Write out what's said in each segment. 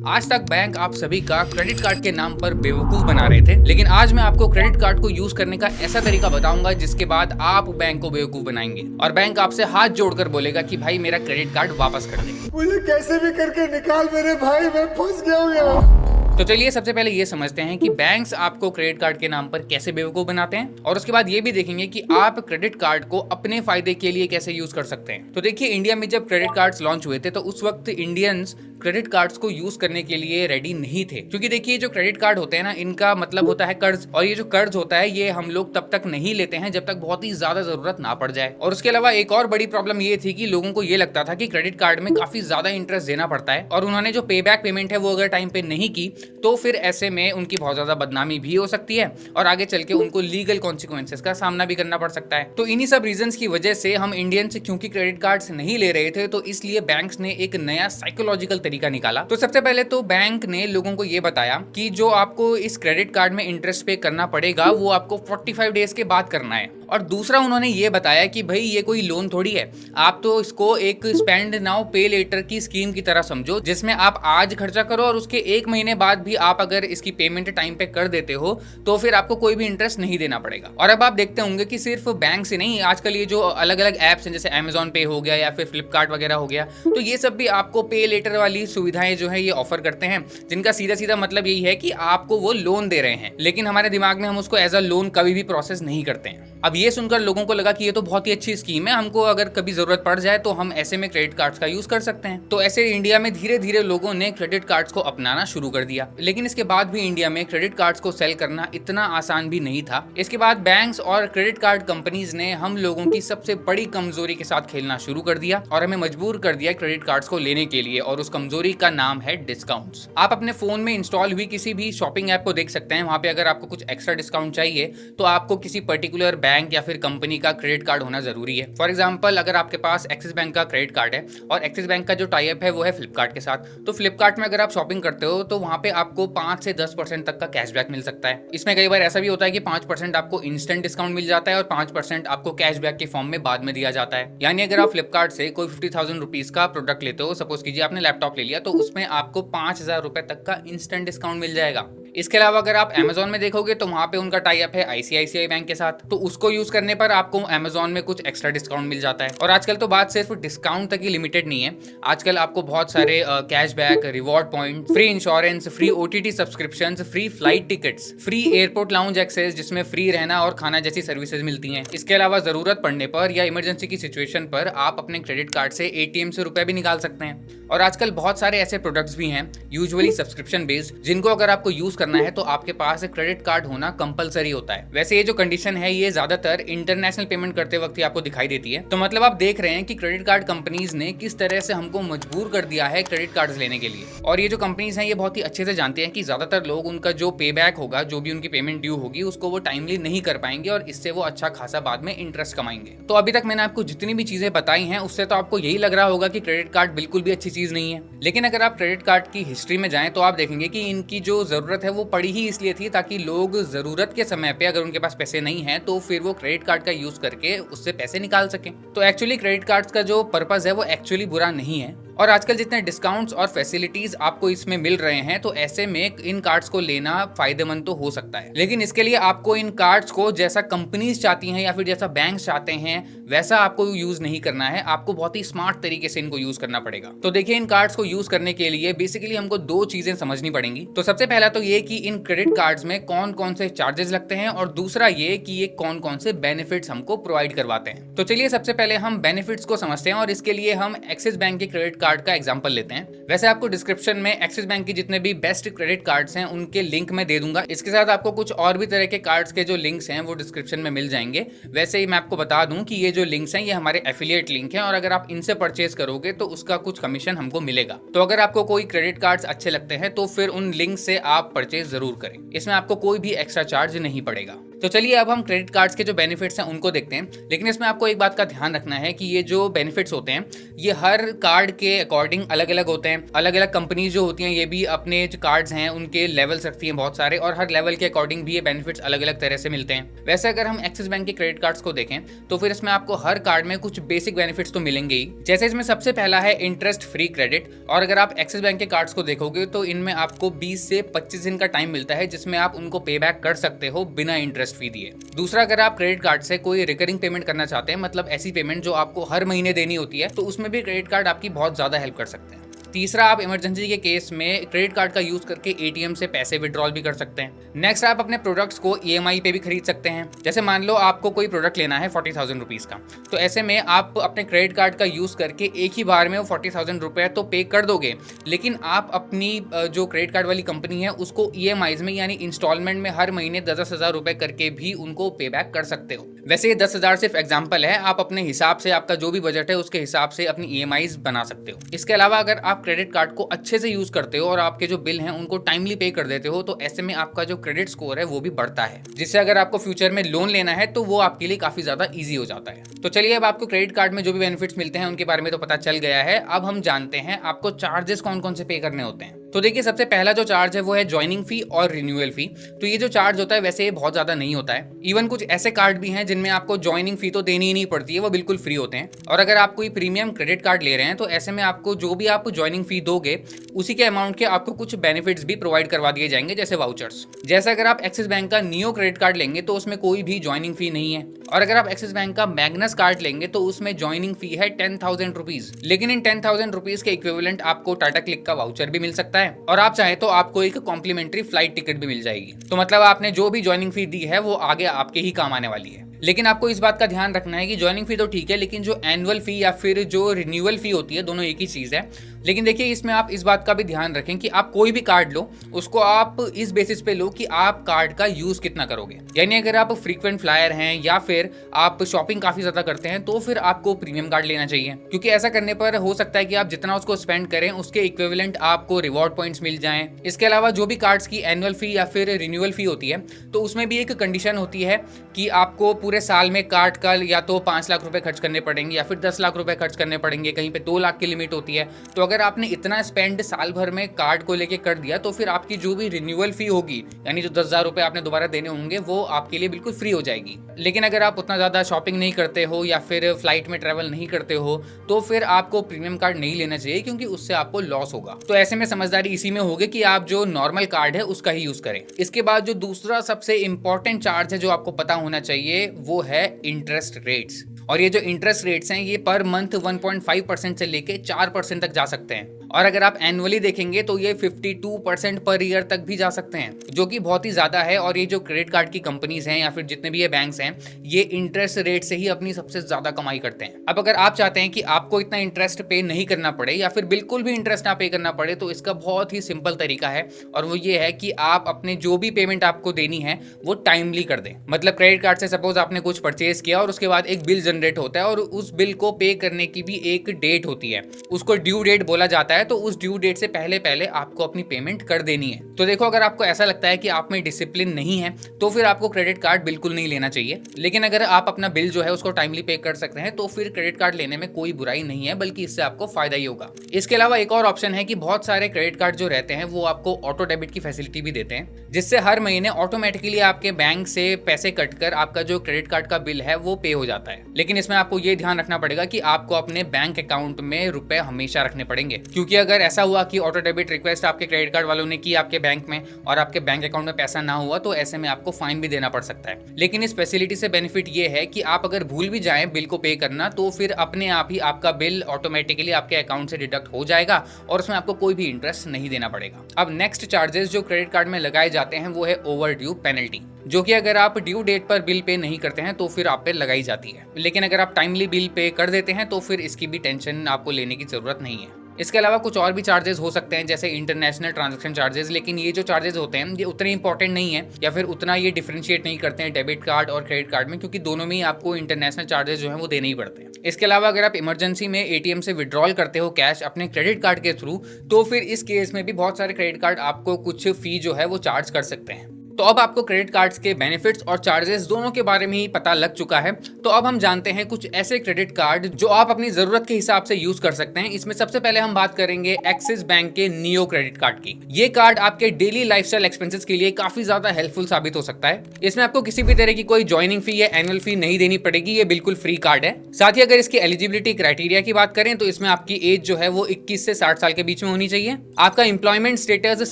आज तक बैंक आप सभी का क्रेडिट कार्ड के नाम पर बेवकूफ बना रहे थे, लेकिन आज मैं आपको क्रेडिट कार्ड को यूज करने का ऐसा तरीका बताऊंगा जिसके बाद आप बैंक को बेवकूफ बनाएंगे और बैंक आपसे हाथ जोड़कर बोलेगा कि भाई मेरा क्रेडिट कार्ड वापस कर दे। मुझे कैसे भी करके निकाल मेरे भाई, मैं फंस गया हूँ यार। तो चलिए सबसे पहले ये समझते हैं कि बैंक्स आपको क्रेडिट कार्ड के नाम पर कैसे बेवकूफ बनाते हैं और उसके बाद ये भी देखेंगे कि आप क्रेडिट कार्ड को अपने फायदे के लिए कैसे यूज कर सकते हैं। तो देखिए, इंडिया में जब क्रेडिट कार्ड्स लॉन्च हुए थे तो उस वक्त इंडियंस क्रेडिट कार्ड्स को यूज करने के लिए रेडी नहीं थे, क्योंकि देखिए जो क्रेडिट कार्ड होते हैं ना, इनका मतलब होता है कर्ज, और ये जो कर्ज होता है ये हम लोग तब तक नहीं लेते हैं जब तक बहुत ही ज्यादा जरूरत ना पड़ जाए। और उसके अलावा एक और बड़ी प्रॉब्लम ये थी कि लोगों को ये लगता था कि क्रेडिट कार्ड में काफी ज्यादा इंटरेस्ट देना पड़ता है और उन्होंने जो पे बैक पेमेंट है वो अगर टाइम पे नहीं की तो फिर ऐसे में उनकी बहुत ज्यादा बदनामी भी हो सकती है और आगे चल के उनको लीगल कॉन्सिक्वेंसेस का सामना भी करना पड़ सकता है। तो इन्हीं सब रीजंस की वजह से हम इंडियंस क्योंकि क्रेडिट कार्ड्स नहीं ले रहे थे, तो इसलिए बैंक्स ने एक नया साइकोलॉजिकल तरीका निकाला। तो सबसे पहले तो बैंक ने लोगों को ये बताया कि जो आपको इस क्रेडिट कार्ड में इंटरेस्ट पे करना पड़ेगा वो आपको 45 डेज के बाद करना है। और दूसरा उन्होंने ये बताया कि भाई ये कोई लोन थोड़ी है, आप तो इसको एक स्पेंड नाउ पे लेटर की स्कीम की तरह समझो, जिसमें आप आज खर्चा करो और उसके 1 महीने बाद भी आप अगर इसकी पेमेंट टाइम पे कर देते हो तो फिर आपको कोई भी इंटरेस्ट नहीं देना पड़ेगा। और अब आप देखते होंगे कि सिर्फ बैंक से नहीं, आजकल ये जो अलग अलग एप्स हैं जैसे Amazon पे हो गया या फिर फ्लिपकार्ट वगैरह हो गया, तो ये सब भी आपको पे लेटर वाली सुविधाएं जो है ये ऑफर करते हैं, जिनका सीधा सीधा मतलब यही है कि आपको वो लोन दे रहे हैं, लेकिन हमारे दिमाग में हम उसको एज अ लोन कभी भी प्रोसेस नहीं करते हैं। अब ये सुनकर लोगों को लगा कि ये तो बहुत ही अच्छी स्कीम है, हमको अगर कभी जरूरत पड़ जाए तो हम ऐसे में क्रेडिट कार्ड्स का यूज कर सकते हैं। तो ऐसे इंडिया में धीरे धीरे लोगों ने क्रेडिट कार्ड्स को अपनाना शुरू कर दिया, लेकिन इसके बाद भी इंडिया में क्रेडिट कार्ड्स को सेल करना इतना आसान भी नहीं था। इसके बाद बैंक्स और क्रेडिट कार्ड कंपनीज ने हम लोगों की सबसे बड़ी कमजोरी के साथ खेलना शुरू कर दिया और हमें मजबूर कर दिया क्रेडिट कार्ड्स को लेने के लिए, और उस कमजोरी का नाम है डिस्काउंट्स। आप अपने फोन में इंस्टॉल हुई किसी भी शॉपिंग ऐप को देख सकते हैं, वहां पे अगर आपको कुछ एक्स्ट्रा डिस्काउंट चाहिए तो आपको किसी पर्टिकुलर बैंक या फिर कंपनी का क्रेडिट कार्ड होना जरूरी है। फॉर एग्जांपल, अगर आपके पास एक्सिस बैंक का क्रेडिट कार्ड है और एक्सिस बैंक का जो टाई अप है वो है फ्लिपकार्ट के साथ, तो फ्लिपकार्ट में अगर आप शॉपिंग करते हो तो वहां पे आपको 5 से 10% तक का कैशबैक मिल सकता है। इसमें कई बार ऐसा भी होता है कि 5% आपको इंस्टेंट डिस्काउंट मिल जाता है और 5% आपको कैशबैक के फॉर्म में बाद में दिया जाता है। यानी अगर आप फ्लिपकार्ट से कोई 50,000 रुपीज का प्रोडक्ट लेते हो, सपोज कीजिए आपने लैपटॉप ले लिया, तो उसमें आपको 5,000 रुपए तक का इंस्टेंट डिस्काउंट मिल जाएगा। इसके अलावा अगर आप Amazon में देखोगे तो वहां पे उनका टाई अप है ICICI बैंक के साथ, तो उसको यूज करने पर आपको Amazon में कुछ एक्स्ट्रा डिस्काउंट मिल जाता है। और आजकल तो बात सिर्फ डिस्काउंट तक ही लिमिटेड नहीं है, आजकल आपको बहुत सारे cashback, reward point, free insurance, free OTT subscription, free flight tickets, free airport lounge access जिसमें फ्री रहना और खाना जैसी सर्विसेज मिलती हैं। इसके अलावा जरूरत पड़ने पर या इमरजेंसी की सिचुएशन पर आप अपने क्रेडिट कार्ड से ATM से रुपए भी निकाल सकते हैं। और आजकल बहुत सारे ऐसे प्रोडक्ट्स भी हैं यूजुअली सब्सक्रिप्शन बेस्ड, जिनको अगर आपको यूज करना है तो आपके पास क्रेडिट कार्ड होना कंपलसरी होता है। वैसे ये जो कंडीशन है ये ज्यादातर इंटरनेशनल पेमेंट करते वक्त ही आपको दिखाई देती है। तो मतलब आप देख रहे हैं कि क्रेडिट कार्ड कंपनीज ने किस तरह से हमको मजबूर कर दिया है क्रेडिट कार्ड्स लेने के लिए। और ये जो कंपनीज हैं ये बहुत ही अच्छे से जानते हैं कि ज्यादातर लोग उनका जो पे बैक होगा, जो भी उनकी पेमेंट ड्यू होगी, उसको वो टाइमली नहीं कर पाएंगे और इससे वो अच्छा खासा बाद में इंटरेस्ट कमाएंगे। तो अभी तक मैंने आपको जितनी भी चीजें बताई हैं उससे तो आपको यही लग रहा होगा कि क्रेडिट कार्ड बिल्कुल भी अच्छी चीज नहीं है, लेकिन अगर आप क्रेडिट कार्ड की हिस्ट्री में जाएं तो आप देखेंगे कि इनकी जो जरूरत है वो पड़ी ही इसलिए थी ताकि लोग जरूरत के समय पे अगर उनके पास पैसे नहीं है तो फिर वो क्रेडिट कार्ड का यूज करके उससे पैसे निकाल सकें। तो एक्चुअली क्रेडिट कार्ड्स का जो पर्पस है वो एक्चुअली बुरा नहीं है, और आजकल जितने डिस्काउंट्स और फैसिलिटीज आपको इसमें मिल रहे हैं तो ऐसे में इन कार्ड्स को लेना फायदेमंद तो हो सकता है, लेकिन इसके लिए आपको इन कार्ड्स को जैसा कंपनीज चाहती हैं या फिर जैसा बैंक चाहते हैं वैसा आपको यूज नहीं करना है, आपको बहुत ही स्मार्ट तरीके से इनको यूज करना पड़ेगा। तो देखिए, इन कार्ड्स को यूज करने के लिए बेसिकली हमको 2 चीजें समझनी पड़ेंगी। तो सबसे पहला तो ये कि इन क्रेडिट कार्ड्स में कौन कौन से चार्जेस लगते हैं, और दूसरा ये कि ये कौन कौन से बेनिफिट्स हमको प्रोवाइड करवाते हैं। तो चलिए सबसे पहले हम बेनिफिट्स को समझते हैं, और इसके लिए हम एक्सिस बैंक के क्रेडिट कार्ड का एग्जांपल लेते हैं। वैसे आपको डिस्क्रिप्शन में एक्सिस बैंक की जितने भी बेस्ट क्रेडिट कार्ड्स हैं उनके लिंक मैं दे दूंगा। इसके साथ आपको कुछ और भी तरह के कार्ड्स के जो लिंक्स हैं वो डिस्क्रिप्शन में मिल जाएंगे। वैसे ही मैं आपको बता दूं कि ये जो लिंक्स हैं ये हमारे एफिलिएट लिंक हैं, और अगर आप इनसे परचेज करोगे तो उसका कुछ कमीशन हमको मिलेगा। तो अगर आपको कोई क्रेडिट कार्ड्स अच्छे लगते हैं तो फिर उन लिंक से आप परचेज जरूर करें, इसमें आपको कोई भी एक्स्ट्रा चार्ज नहीं पड़ेगा। तो चलिए अब हम क्रेडिट कार्ड्स के जो बेनिफिट्स हैं उनको देखते हैं। लेकिन इसमें आपको एक बात का ध्यान रखना है कि ये जो बेनिफिट्स होते हैं ये हर कार्ड के अकॉर्डिंग अलग अलग होते हैं। अलग अलग कंपनीज जो होती हैं ये भी अपने जो कार्ड्स हैं उनके लेवल्स रखती हैं बहुत सारे, और हर लेवल के अकॉर्डिंग भी ये बेनिफिट्स अलग अलग तरह से मिलते हैं। वैसे अगर हम एक्सिस बैंक के क्रेडिट कार्ड्स को देखें तो फिर इसमें आपको हर कार्ड में कुछ बेसिक बेनिफिट्स तो मिलेंगे ही। जैसे इसमें सबसे पहला है इंटरेस्ट फ्री क्रेडिट, और अगर आप एक्सिस बैंक के कार्ड्स को देखोगे तो इनमें आपको 20 से 25 दिन का टाइम मिलता है जिसमें आप उनको पे बैक कर सकते हो बिना इंटरेस्ट फी दिए। दूसरा, अगर आप क्रेडिट कार्ड से कोई रिकरिंग पेमेंट करना चाहते हैं, मतलब ऐसी पेमेंट जो आपको हर महीने देनी होती है, तो उसमें भी क्रेडिट कार्ड आपकी बहुत ज्यादा हेल्प कर सकते हैं। तीसरा, आप इमरजेंसी के केस में क्रेडिट कार्ड का यूज करके एटीएम से पैसे विड्रॉल भी कर सकते हैं। नेक्स्ट, आप अपने प्रोडक्ट्स को ईएमआई पे भी खरीद सकते हैं। जैसे मान लो आपको कोई प्रोडक्ट लेना है 40,000 रुपीज का, तो ऐसे में आप अपने क्रेडिट कार्ड का यूज करके एक ही बार में वो 40,000 रुपए तो पे कर दोगे, लेकिन आप अपनी जो क्रेडिट कार्ड वाली कंपनी है उसको ईएमआईज में यानी इंस्टॉलमेंट में हर महीने 10,000 हजार रुपए करके भी उनको पे बैक कर सकते हो। वैसे ये 10,000 सिर्फ एग्जाम्पल है, आप अपने हिसाब से आपका जो भी बजट है उसके हिसाब से अपनी ईएमआईज बना सकते हो। इसके अलावा अगर आप क्रेडिट कार्ड को अच्छे से यूज करते हो और आपके जो बिल हैं उनको टाइमली पे कर देते हो, तो ऐसे में आपका जो क्रेडिट स्कोर है वो भी बढ़ता है, जिससे अगर आपको फ्यूचर में लोन लेना है तो वो आपके लिए काफी ज्यादा इजी हो जाता है। तो चलिए अब आपको क्रेडिट कार्ड में जो भी बेनिफिट्स मिलते हैं उनके बारे में तो पता चल गया है। अब हम जानते हैं आपको चार्जेस कौन कौन से पे करने होते हैं। तो देखिए, सबसे पहला जो चार्ज है वो है ज्वाइनिंग फी और रिन्यूअल फी। तो ये जो चार्ज होता है वैसे ये बहुत ज्यादा नहीं होता है। इवन कुछ ऐसे कार्ड भी हैं जिनमें आपको ज्वाइनिंग फी तो देनी ही नहीं पड़ती है, वो बिल्कुल फ्री होते हैं। और अगर आप कोई प्रीमियम क्रेडिट कार्ड ले रहे हैं तो ऐसे में आपको जो भी आप ज्वाइनिंग फी दोगे उसी के अमाउंट के आपको कुछ बेनिफिट्स भी प्रोवाइड करवा दिए जाएंगे, जैसे वाउचर्स। जैसे अगर आप एक्सिस बैंक का नियो क्रेडिट कार्ड लेंगे तो उसमें कोई भी ज्वाइनिंग फी नहीं है, और अगर आप एक्सिस बैंक का मैग्नस कार्ड लेंगे तो उसमें ज्वाइनिंग फी है 10,000 रुपीज। लेकिन इन 10,000 रुपीज के इक्विवेलेंट आपको टाटा क्लिक का वाउचर भी मिल सकता है, और आप चाहे तो आपको एक कॉम्प्लीमेंट्री फ्लाइट टिकट भी मिल जाएगी। तो मतलब आपने जो भी ज्वाइनिंग फी दी है वो आगे आपके ही काम आने वाली है। लेकिन आपको इस बात का ध्यान रखना है कि ज्वाइनिंग फी तो ठीक है, लेकिन जो एनुअल फी या फिर जो रिन्यूअल फी होती है दोनों एक ही चीज है। लेकिन देखिए, इसमें आप इस बात का भी ध्यान रखें कि आप कोई भी कार्ड लो उसको आप इस बेसिस पे लो कि आप कार्ड का यूज कितना करोगे। यानी अगर आप फ्रीक्वेंट फ्लायर हैं या फिर आप शॉपिंग काफी ज्यादा करते हैं तो फिर आपको प्रीमियम कार्ड लेना चाहिए, क्योंकि ऐसा करने पर हो सकता है कि आप जितना उसको स्पेंड करें उसके इक्विवेलेंट आपको रिवॉर्ड पॉइंट्स मिल जाएं। इसके अलावा जो भी कार्ड्स की एनुअल फी या फिर रिन्यूअल फी होती है तो उसमें भी एक कंडीशन होती है कि आपको पूरे साल में कार्ड का या तो 5 लाख रुपए खर्च करने पड़ेंगे या फिर 10 लाख रुपए खर्च करने पड़ेंगे, कहीं पे 2 लाख की लिमिट होती है। तो अगर आपने इतना स्पेंड साल भर में कार्ड को लेके कर दिया तो फिर आपकी जो भी रिन्यूअल फी होगी यानी जो 10,000 रुपए आपने दोबारा देने होंगे वो आपके लिए बिल्कुल फ्री हो जाएगी। लेकिन अगर आप उतना ज्यादा शॉपिंग नहीं करते हो या फिर फ्लाइट में ट्रेवल नहीं करते हो तो फिर आपको प्रीमियम कार्ड नहीं लेना चाहिए, क्योंकि उससे आपको लॉस होगा। तो ऐसे में समझदारी इसी में होगी कि आप जो नॉर्मल कार्ड है उसका ही यूज करें। इसके बाद जो दूसरा सबसे इंपॉर्टेंट चार्ज है जो आपको पता होना चाहिए वो है इंटरेस्ट रेट्स। और ये जो इंटरेस्ट रेट्स हैं ये पर मंथ 1.5% से लेके 4% तक जा सकते हैं, और अगर आप एनुअली देखेंगे तो ये 52% पर ईयर तक भी जा सकते हैं, जो कि बहुत ही ज्यादा है। और ये जो क्रेडिट कार्ड की कंपनीज हैं या फिर जितने भी ये बैंक्स हैं ये इंटरेस्ट रेट से ही अपनी सबसे ज्यादा कमाई करते हैं। अब अगर आप चाहते हैं कि आपको इतना इंटरेस्ट पे नहीं करना पड़े या फिर बिल्कुल भी इंटरेस्ट ना पे करना पड़े तो इसका बहुत ही सिंपल तरीका है, और वो ये है कि आप अपने जो भी पेमेंट आपको देनी है वो टाइमली कर दें। मतलब क्रेडिट कार्ड से सपोज आपने कुछ परचेज किया और उसके बाद एक बिल जनरेट होता है और उस बिल को पे करने की भी एक डेट होती है, उसको ड्यू डेट बोला जाता है। तो उस ड्यू डेट से पहले पहले आपको अपनी पेमेंट कर देनी है। तो देखो, अगर आपको ऐसा लगता है कि आप में डिसिप्लिन नहीं है तो फिर आपको क्रेडिट कार्ड बिल्कुल नहीं लेना चाहिए। लेकिन अगर आप अपना बिल जो है उसको टाइमली पे कर सकते हैं तो फिर क्रेडिट कार्ड लेने में कोई बुराई नहीं है, बल्कि इससे आपको फायदा ही होगा। इसके अलावा एक और ऑप्शन है कि बहुत सारे क्रेडिट कार्ड जो रहते हैं वो आपको ऑटो डेबिट की फैसिलिटी भी देते हैं, जिससे हर महीने ऑटोमेटिकली आपके बैंक से पैसे कटकर आपका जो क्रेडिट कार्ड का बिल है वो पे हो जाता है। लेकिन इसमें आपको ये ध्यान रखना पड़ेगा कि आपको अपने बैंक अकाउंट में रुपए हमेशा रखने पड़ेंगे, क्योंकि अगर ऐसा हुआ कि ऑटो डेबिट रिक्वेस्ट आपके क्रेडिट कार्ड वालों ने की आपके बैंक में और आपके बैंक अकाउंट में पैसा ना हुआ तो ऐसे में आपको फाइन भी देना पड़ सकता है। लेकिन इस फैसिलिटी से बेनिफिट ये है कि आप अगर भूल भी जाएं बिल को पे करना तो फिर अपने आप ही आपका बिल ऑटोमेटिकली आपके अकाउंट से डिडक्ट हो जाएगा और उसमें आपको कोई भी इंटरेस्ट नहीं देना पड़ेगा। अब नेक्स्ट चार्जेस जो क्रेडिट कार्ड में लगाए जाते हैं वो है ओवर ड्यू पेनल्टी, जो कि अगर आप ड्यू डेट पर बिल पे नहीं करते हैं तो फिर आप पे लगाई जाती है। लेकिन अगर आप टाइमली बिल पे कर देते हैं तो फिर इसकी भी टेंशन आपको लेने की जरूरत नहीं है। इसके अलावा कुछ और भी चार्जेस हो सकते हैं जैसे इंटरनेशनल ट्रांजैक्शन चार्जेस, लेकिन ये जो चार्जेस होते हैं ये उतने इंपॉर्टेंट नहीं है या फिर उतना ये डिफरेंशिएट नहीं करते हैं डेबिट कार्ड और क्रेडिट कार्ड में, क्योंकि दोनों में ही आपको इंटरनेशनल चार्जेस जो हैं वो देने ही पड़ते हैं। इसके अलावा अगर आप इमरजेंसी में एटीएम से विड्रॉल करते हो कैश अपने क्रेडिट कार्ड के थ्रू तो फिर इस केस में भी बहुत सारे क्रेडिट कार्ड आपको कुछ फी जो है वो चार्ज कर सकते हैं। तो अब आपको क्रेडिट कार्ड्स के बेनिफिट्स और चार्जेस दोनों के बारे में ही पता लग चुका है। तो अब हम जानते हैं कुछ ऐसे क्रेडिट कार्ड जो आप अपनी जरूरत के हिसाब से यूज कर सकते हैं। इसमें सबसे पहले हम बात करेंगे एक्सिस बैंक के नियो क्रेडिट कार्ड की। ये कार्ड आपके डेली लाइफस्टाइल एक्सपेंसेस के लिए काफी ज्यादा हेल्पफुल साबित हो सकता है। इसमें आपको किसी भी तरह की कोई ज्वाइनिंग फी या एनुअल फी नहीं देनी पड़ेगी। ये बिल्कुल फ्री कार्ड है। साथ ही अगर इसकी एलिजिबिलिटी क्राइटेरिया की बात करें तो इसमें आपकी एज जो है वो 21 से 60 साल के बीच में होनी चाहिए। आपका एम्प्लॉयमेंट स्टेटस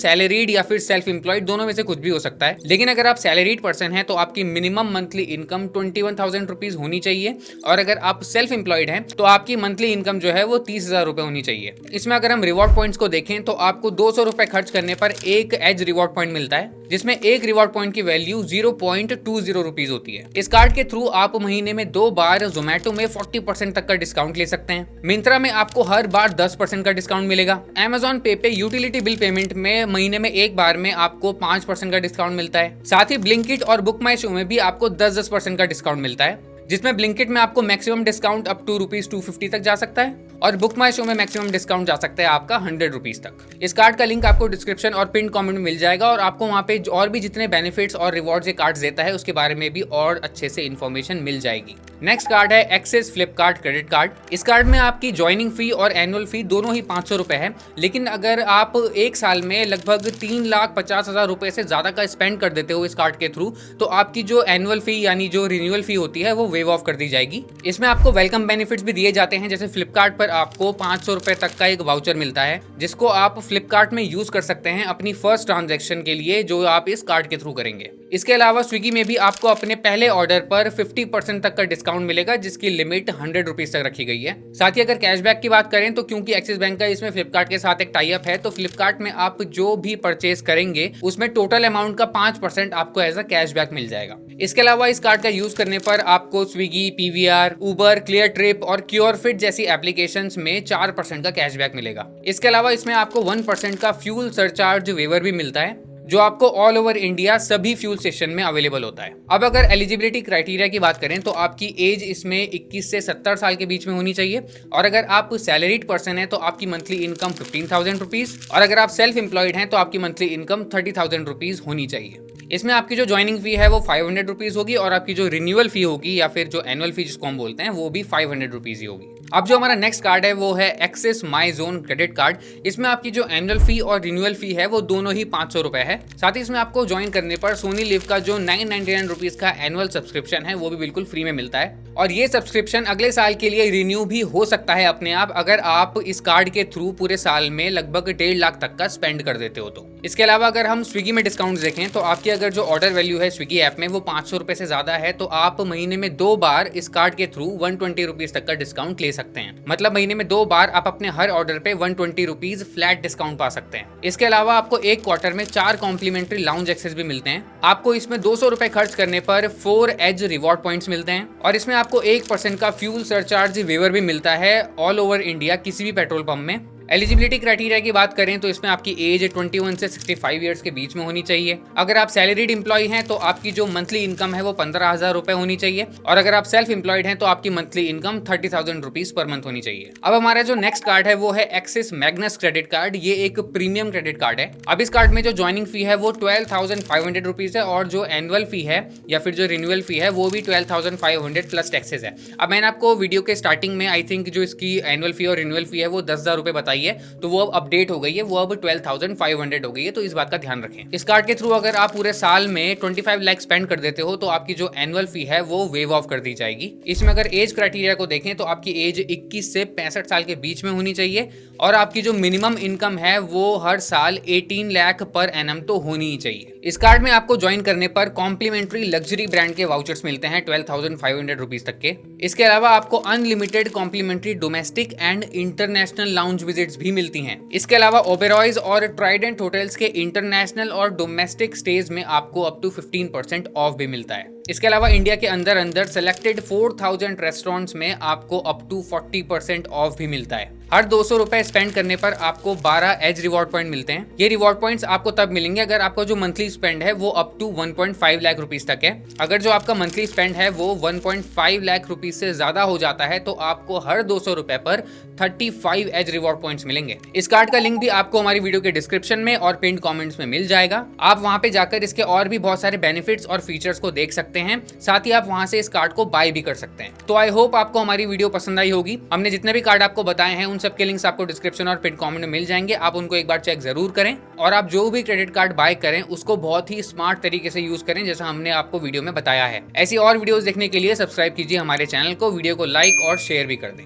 सैलरीड या फिर सेल्फ एम्प्लॉयड दोनों में से कुछ भी हो सकता है। लेकिन अगर आप सैलरीड पर्सन है तो आपकी मिनिमम मंथली इनकम 21,000 रुपीज होनी चाहिए और अगर आप सेल्फ एम्प्लॉयड हैं तो आपकी मंथली इनकम जो है वो 30,000 रुपए होनी चाहिए। इसमें अगर हम रिवॉर्ड पॉइंट्स को देखें तो आपको 200 रुपए खर्च करने पर एक एज रिवॉर्ड पॉइंट मिलता है, जिसमें एक रिवॉर्ड पॉइंट की वैल्यू 0.20 रुपीज होती है। इस कार्ड के थ्रू आप महीने में 2 बार जोमेटो में 40% तक का डिस्काउंट ले सकते हैं। मिंत्रा में आपको हर बार 10% का डिस्काउंट मिलेगा। Amazon पे यूटिलिटी बिल पेमेंट में महीने में एक बार में आपको 5% का डिस्काउंट मिलता है। साथ ही ब्लिंकिट और बुक माई शो में भी आपको 10% का डिस्काउंट मिलता है, जिसमें ब्लिंकिट में आपको मैक्सिमम डिस्काउंट अप टू ₹250 तक जा सकता है और बुक माई शो में मैक्सिमम डिस्काउंट जा सकता है आपका 100 रुपीज तक। इस कार्ड का लिंक आपको डिस्क्रिप्शन और पिन कमेंट में मिल जाएगा और आपको वहां पे और भी जितने बेनिफिट्स और रिवॉर्ड्स ये कार्ड देता है उसके बारे में भी और अच्छे से इन्फॉर्मेशन मिल जाएगी। नेक्स्ट कार्ड है एक्सिस फ्लिपकार्ट क्रेडिट कार्ड। इस कार्ड में आपकी ज्वाइनिंग फी और एनुअल फी दोनों ही 500 रुपए है, लेकिन अगर आप एक साल में लगभग 3,50,000 रुपए से ज्यादा का स्पेंड कर देते हो इस कार्ड के थ्रू तो आपकी जो एनुअल फी यानी जो रिन्यूअल फी होती है वो वेव ऑफ कर दी जाएगी। इसमें आपको वेलकम बेनिफिट्स भी दिए जाते हैं, जैसे फ्लिपकार्ट पर आपको 500 रुपए तक का एक वाउचर मिलता है जिसको आप फ्लिपकार्ट में यूज कर सकते हैं अपनी फर्स्ट ट्रांजैक्शन के लिए जो आप इस कार्ड के थ्रू करेंगे। इसके अलावा स्विगी में भी आपको अपने पहले ऑर्डर पर 50% तक का डिस्काउंट मिलेगा, जिसकी लिमिट 100 रुपीज तक रखी गई है। साथ ही अगर कैशबैक की बात करें तो क्योंकि एक्सिस बैंक का इसमें फ्लिपकार्ट के साथ एक टाई अप है तो फ्लिपकार्ट में आप जो भी परचेज करेंगे उसमें टोटल अमाउंट का 5% आपको एज अ कैशबैक मिल जाएगा। इसके अलावा इस कार्ड का यूज करने पर आपको स्विगी, पीवीआर, उबर, क्लियर ट्रिप और क्योरफिट जैसी एप्लीकेशंस में 4% का कैशबैक मिलेगा। इसके अलावा इसमें आपको 1% का फ्यूल सरचार्ज वेवर भी मिलता है जो आपको ऑल ओवर इंडिया सभी फ्यूल स्टेशन में अवेलेबल होता है। अब अगर एलिजिबिलिटी क्राइटेरिया की बात करें तो आपकी एज इसमें 21 से 70 साल के बीच में होनी चाहिए और अगर आप सैलरीड पर्सन है तो आपकी मंथली इनकम 15,000 रुपीज और अगर आप सेल्फ एम्प्लॉयड हैं तो आपकी मंथली इनकम 30,000 रुपीज होनी चाहिए। इसमें आपकी जो ज्वाइनिंग फी है वो 500 रुपीज होगी और आपकी जो रिन्यूअल फी होगी या फिर जो एनुअल फी जिसको हम बोलते हैं वो भी 500 रुपीज ही होगी। अब जो हमारा नेक्स्ट कार्ड है वो है axis my zone credit card. इसमें आपकी जो एनुअल फी और रिन्यूअल फी है वो दोनों ही 500 रुपए है। साथ ही इसमें आपको ज्वाइन करने पर सोनी लिव का जो 999 रुपीज का एनुअल सब्सक्रिप्शन है वो भी बिल्कुल फ्री में मिलता है और ये सब्सक्रिप्शन अगले साल के लिए रिन्यू भी हो सकता है अपने आप अगर आप इस कार्ड के थ्रू पूरे साल में लगभग 1.5 लाख तक का स्पेंड कर देते हो तो। इसके अलावा अगर हम स्विगी में डिस्काउंट देखें तो आपकी अगर जो ऑर्डर वैल्यू है स्विगी ऐप में वो 500 रुपए से ज्यादा है तो आप महीने में 2 बार इस कार्ड के थ्रू 120 रुपीज तक का डिस्काउंट ले सकते हैं। मतलब महीने में 2 बार आप अपने हर ऑर्डर पे 120 रुपीज फ्लैट डिस्काउंट पा सकते हैं। इसके अलावा आपको एक क्वार्टर में 4 कॉम्प्लीमेंट्री लाउंज एक्सेस भी मिलते हैं। आपको इसमें 200 रुपए खर्च करने पर 4 एज रिवॉर्ड पॉइंट्स मिलते हैं और इसमें आपको 1% का फ्यूल सरचार्ज वेवर भी मिलता है ऑल ओवर इंडिया किसी भी पेट्रोल पंप में। एलिजिबिलिटी क्राइटेरिया की बात करें तो इसमें आपकी एज 21 से 65 ईयर्स के बीच में होनी चाहिए। अगर आप सैलरीड एम्प्लॉय हैं तो आपकी जो मंथली इनकम है वो 15,000 रुपए होनी चाहिए और अगर आप सेल्फ एम्प्लॉयड हैं तो आपकी monthly income 30,000 rupees per month होनी चाहिए। अब हमारा जो नेक्स्ट कार्ड है वो है एक्सिस मैग्नस क्रेडिट कार्ड। ये एक प्रीमियम क्रेडिट कार्ड है। अब इस कार्ड में जो ज्वाइनिंग फी है वो 12,500 रुपीज है और जो एनुअल फी है या फिर जो रिन्यूअल फी है वो भी 12,500 प्लस टैक्सेस है। अब मैंने आपको वीडियो के स्टार्टिंग में आई थिंक जो इसकी एनुअल फी और रिन्यूअल फी है वो 10,000 रुपए बताई है तो वो अब अपडेट हो गई है, वो अब 12,500 हो गई है, तो इस बात का ध्यान रखें। इस कार्ड के थ्रू अगर आप पूरे साल में 25 लाख स्पेंड कर देते हो तो आपकी जो एनुअल फी है वो वेव ऑफ कर दी जाएगी। इसमें अगर एज क्राइटेरिया को देखें तो आपकी एज 21 से 65 साल के बीच में होनी चाहिए और आपकी जो मिनिमम इनकम है वो हर साल 18 लाख पर एनम तो होनी ही चाहिए। इस कार्ड में आपको ज्वाइन करने पर कॉम्प्लीमेंट्री लग्जरी ब्रांड के वाउचर्स मिलते हैं 12,500 रुपीज तक के। इसके अलावा आपको unlimited complimentary domestic and international lounge visits भी मिलती हैं। इसके अलावा ओबेरॉयज और ट्राइडेंट होटल्स के इंटरनेशनल और डोमेस्टिक स्टेज में आपको अप टू 15% ऑफ भी मिलता है। इसके अलावा इंडिया के अंदर सेलेक्टेड 4,000 रेस्टोरेंट्स में आपको अप टू 40% ऑफ भी मिलता है। हर 200 रुपए स्पेंड करने पर आपको 12 एज रिवॉर्ड पॉइंट मिलते हैं। ये रिवॉर्ड पॉइंट्स आपको तब मिलेंगे अगर आपका जो मंथली स्पेंड है वो अप टू 1.5 लाख रुपीस तक है। अगर जो आपका मंथली स्पेंड है वो 1.5 लाख रुपीस से ज्यादा हो जाता है तो आपको हर 200 रुपए पर 35 एज रिवॉर्ड पॉइंट्स मिलेंगे। इस कार्ड का लिंक भी आपको हमारी वीडियो के डिस्क्रिप्शन में और पिन्ड कमेंट्स में मिल जाएगा। आप वहां पे जाकर इसके और भी बहुत सारे बेनिफिट्स और फीचर्स को देख सकते हैं, साथ ही आप वहां से इस कार्ड को बाय भी कर सकते हैं। तो आई होप आपको हमारी वीडियो पसंद आई होगी। हमने जितने भी कार्ड आपको बताए हैं उन सब के लिंक्स आपको डिस्क्रिप्शन और पिन कमेंट में मिल जाएंगे। आप उनको एक बार चेक जरूर करें और आप जो भी क्रेडिट कार्ड बाय करें उसको बहुत ही स्मार्ट तरीके से यूज करें, जैसा हमने आपको वीडियो में बताया है। ऐसी और वीडियोस देखने के लिए सब्सक्राइब कीजिए हमारे चैनल को, वीडियो को लाइक और शेयर भी कर दें।